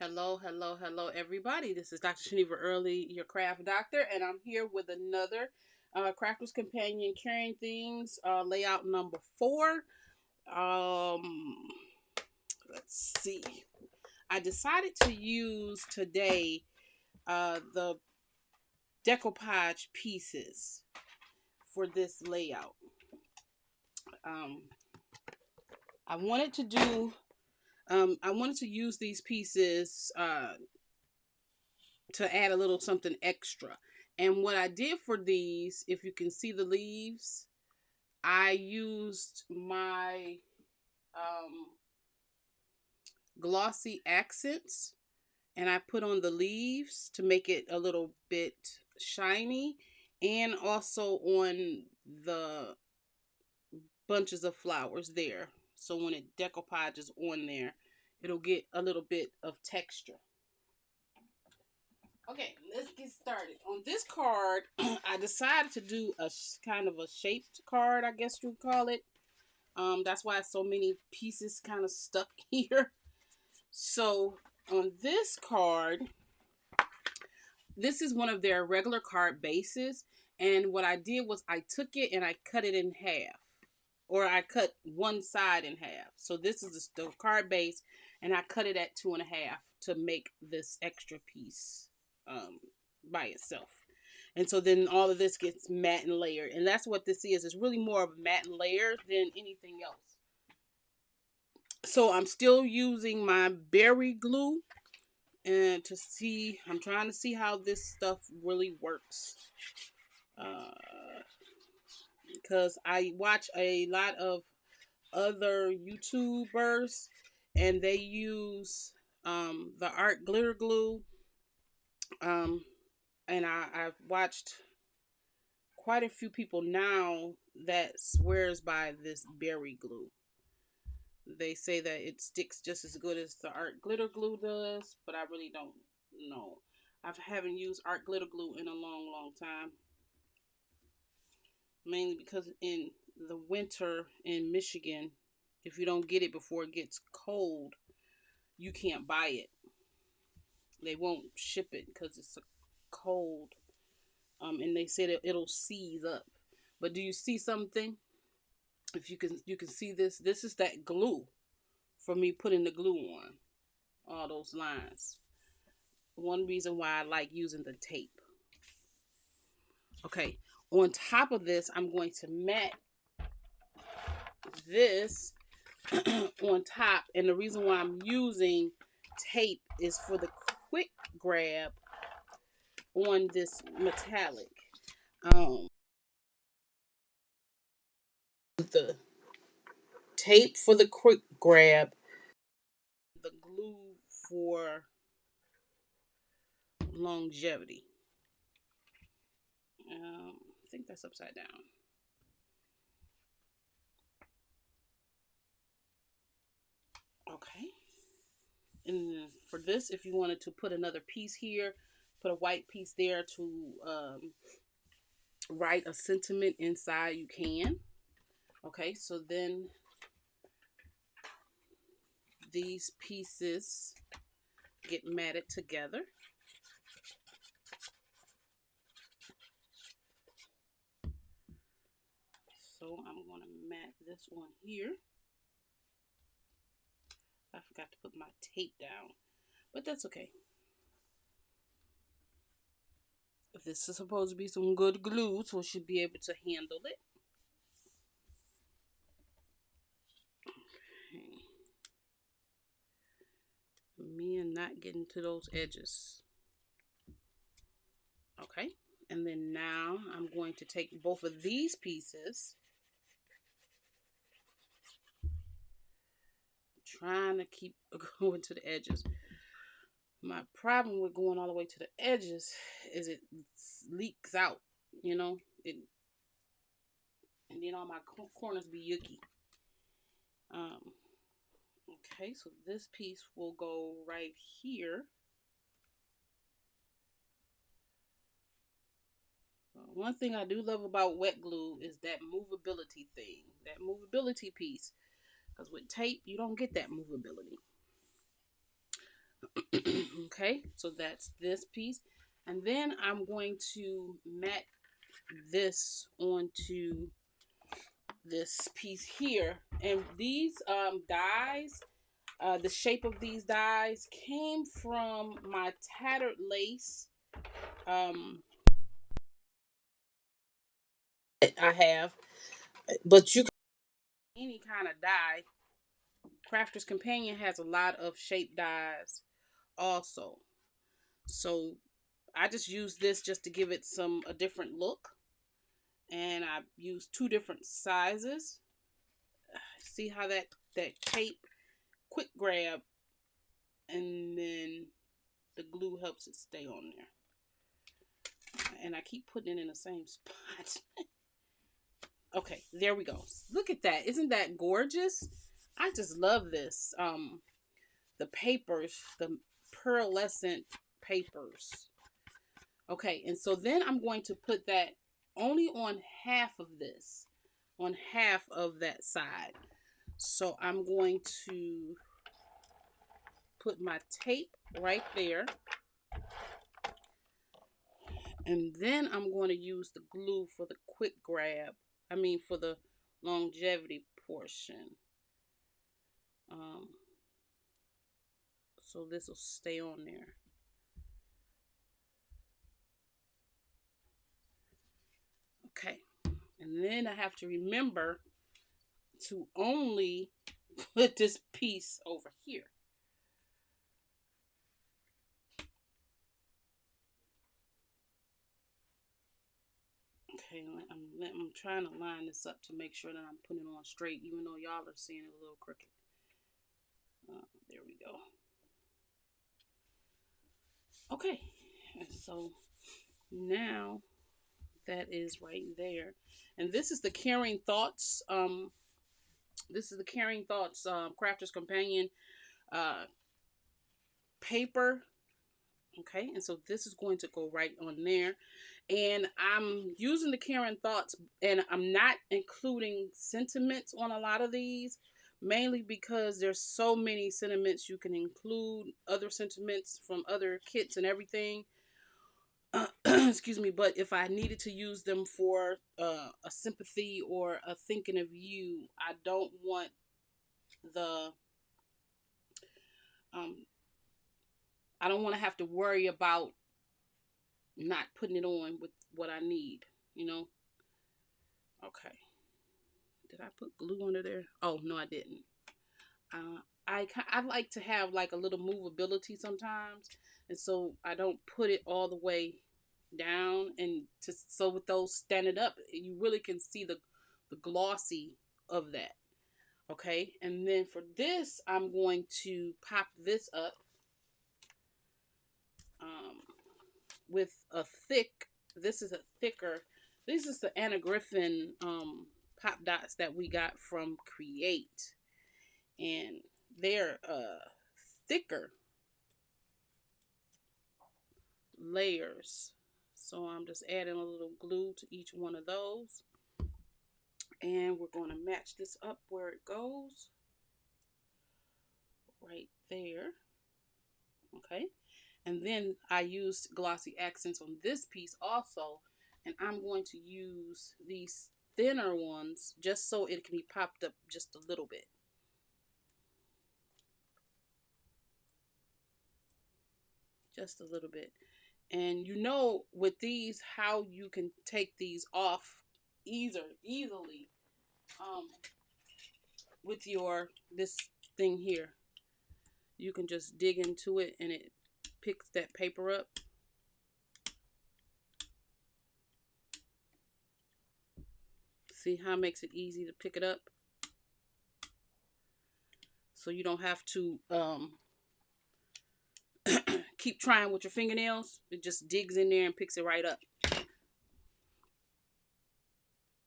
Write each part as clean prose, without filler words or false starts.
Hello, everybody. This is Dr. Shaniva Early, your craft doctor, and I'm here with another Crafter's Companion Carrying Things layout number 4. Um, let's see. I decided to use today the decoupage pieces for this layout. Um, I wanted to do. I wanted to use these pieces to add a little something extra. And what I did for these, if you can see the leaves, I used my glossy accents and I put on the leaves to make it a little bit shiny, and also on the bunches of flowers there. So when it decoupages on there, it'll get a little bit of texture. Okay, let's get started. On this card, I decided to do a kind of a shaped card, I guess you would call it. That's why so many pieces kind of stuck here. So on this card, this is one of their regular card bases. And what I did was I took it and I cut it in half. Or I cut one side in half. So this is the card base, and I cut it at 2.5 to make this extra piece by itself. And so then all of this gets matte and layered, and that's what this is. It's really more of a matte and layer than anything else. So I'm still using my berry glue, and I'm trying to see how this stuff really works, because I watch a lot of other YouTubers and they use the art glitter glue, and I've watched quite a few people now that swears by this berry glue. They say that it sticks just as good as the art glitter glue does, but I really don't know. I haven't used art glitter glue in a long time, mainly because in the winter in Michigan, if you don't get it before it gets cold, you can't buy it. They won't ship it because it's cold, and they said it'll seize up. But do you see something? If you can see this. This is that glue for me putting the glue on all those lines. One reason why I like using the tape. Okay, on top of this, I'm going to mat this on top, and the reason why I'm using tape is for the quick grab on this metallic. The tape for the quick grab, the glue for longevity. I think that's upside down. Okay. And for this, if you wanted to put another piece here, put a white piece there to write a sentiment inside, you can. Okay, so then these pieces get matted together. So I'm going to mat this one here. I forgot to put my tape down, but that's okay. This is supposed to be some good glue, so it should be able to handle it. Okay. Me and not getting to those edges. Okay, and then now I'm going to take both of these pieces, trying to keep going to the edges. My problem with going all the way to the edges is it leaks out, you know, and then all my corners be yucky. Okay, so this piece will go right here. One thing I do love about wet glue is that movability thing, that movability piece. Because with tape, you don't get that movability. Okay, so that's this piece. And then I'm going to mat this onto this piece here. And these dies, the shape of these dies came from my tattered lace. I have, but you can any kind of die. Crafter's Companion has a lot of shape dies also. So I just use this just to give it a different look. And I use two different sizes. See how that tape quick grab, and then the glue helps it stay on there. And I keep putting it in the same spot. Okay, there we go. Look at that. Isn't that gorgeous? I just love this. The papers, the pearlescent papers. Okay, and so then I'm going to put that only on half of this, on half of that side. So I'm going to put my tape right there. And then I'm going to use the glue for the quick grab. I mean, for the longevity portion. So this will stay on there. Okay. And then I have to remember to only put this piece over here. Okay, I'm trying to line this up to make sure that I'm putting it on straight, even though y'all are seeing it a little crooked. There we go. Okay, and so now that is right there, and this is the Caring Thoughts. This is the Caring Thoughts Crafter's Companion paper. Okay, and so this is going to go right on there. And I'm using the Caring Thoughts, and I'm not including sentiments on a lot of these, mainly because there's so many sentiments you can include, other sentiments from other kits and everything. Excuse me, but if I needed to use them for a sympathy or a thinking of you, I don't want the I don't want to have to worry about not putting it on with what I need, you know. Okay. Did I put glue under there? Oh no, I didn't. I like to have like a little movability sometimes, and so I don't put it all the way down, and so with those standing up, you really can see the glossy of that. Okay, and then for this, I'm going to pop this up with a thick. This is a thicker. This is the Anna Griffin pop dots that we got from Create, and they're thicker layers. So I'm just adding a little glue to each one of those, and we're going to match this up where it goes right there. Okay, and then I used glossy accents on this piece also, and I'm going to use these thinner ones just so it can be popped up just a little bit. Just a little bit. And you know with these how you can take these off easily with your this thing here. You can just dig into it and it picks that paper up. See how it makes it easy to pick it up? So you don't have to keep trying with your fingernails. It just digs in there and picks it right up.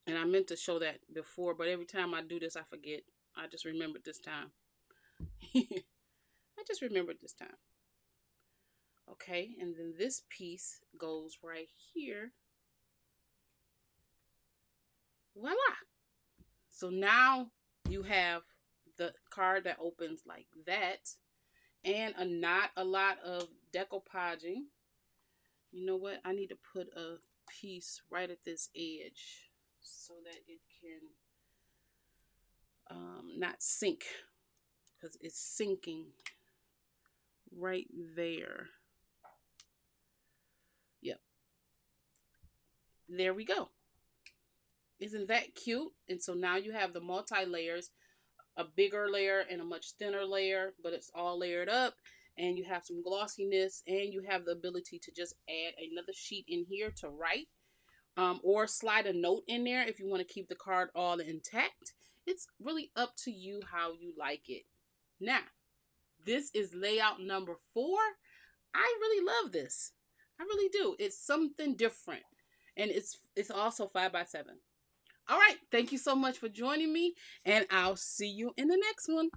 And I meant to show that before, but every time I do this, I forget. I just remembered this time. I just remembered this time. Okay, and then this piece goes right here. Voila! So now you have the card that opens like that. and not a lot of decoupaging. You know what? I need to put a piece right at this edge so that it can not sink, because it's sinking right there. Yep. There we go. Isn't that cute? And so now you have the multi-layers, a bigger layer and a much thinner layer, but it's all layered up, and you have some glossiness, and you have the ability to just add another sheet in here to write, or slide a note in there if you want to keep the card all intact. It's really up to you how you like it. Now, this is layout number 4. I really love this. I really do. It's something different, and it's also 5x7. All right, thank you so much for joining me, and I'll see you in the next one.